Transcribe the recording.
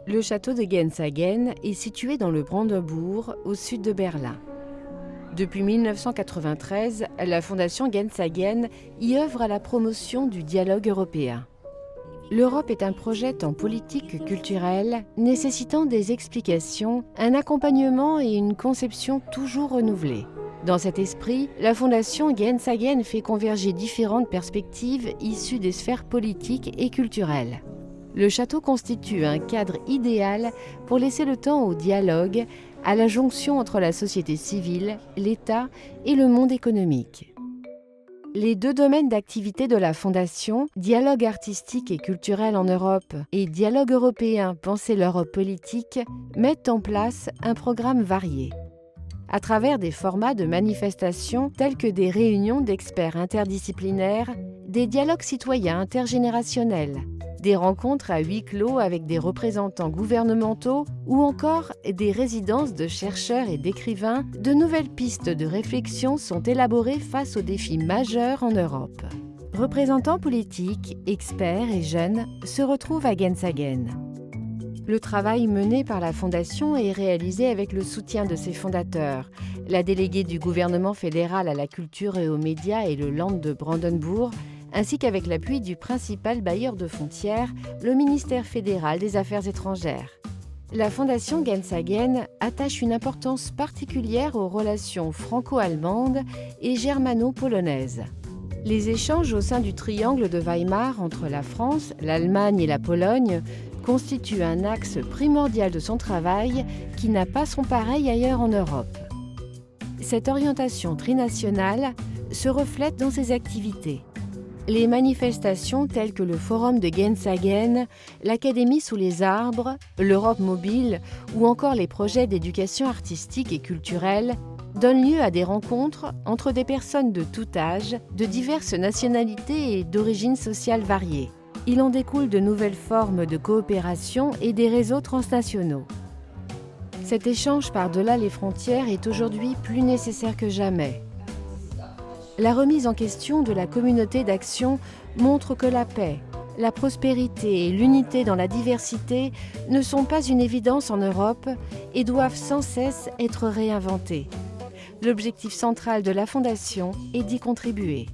Le château de Genshagen est situé dans le Brandebourg, au sud de Berlin. Depuis 1993, la Fondation Genshagen y œuvre à la promotion du dialogue européen. L'Europe est un projet tant politique que culturel, nécessitant des explications, un accompagnement et une conception toujours renouvelée. Dans cet esprit, la Fondation Genshagen fait converger différentes perspectives issues des sphères politiques et culturelles. Le château constitue un cadre idéal pour laisser le temps au dialogue, à la jonction entre la société civile, l'État et le monde économique. Les deux domaines d'activité de la Fondation, dialogue artistique et culturel en Europe et dialogue européen, penser l'Europe politique, mettent en place un programme varié. À travers des formats de manifestations tels que des réunions d'experts interdisciplinaires, des dialogues citoyens intergénérationnels, des rencontres à huis clos avec des représentants gouvernementaux ou encore des résidences de chercheurs et d'écrivains, de nouvelles pistes de réflexion sont élaborées face aux défis majeurs en Europe. Représentants politiques, experts et jeunes se retrouvent à Genshagen. Le travail mené par la Fondation est réalisé avec le soutien de ses fondateurs, la déléguée du gouvernement fédéral à la culture et aux médias et le Land de Brandenbourg, ainsi qu'avec l'appui du principal bailleur de foncières, le ministère fédéral des Affaires étrangères. La Fondation Genshagen attache une importance particulière aux relations franco-allemandes et germano-polonaises. Les échanges au sein du triangle de Weimar entre la France, l'Allemagne et la Pologne constituent un axe primordial de son travail qui n'a pas son pareil ailleurs en Europe. Cette orientation trinationale se reflète dans ses activités. Les manifestations telles que le Forum de Genshagen, l'Académie sous les arbres, l'Europe mobile ou encore les projets d'éducation artistique et culturelle donnent lieu à des rencontres entre des personnes de tout âge, de diverses nationalités et d'origines sociales variées. Il en découle de nouvelles formes de coopération et des réseaux transnationaux. Cet échange par-delà les frontières est aujourd'hui plus nécessaire que jamais. La remise en question de la communauté d'action montre que la paix, la prospérité et l'unité dans la diversité ne sont pas une évidence en Europe et doivent sans cesse être réinventées. L'objectif central de la Fondation est d'y contribuer.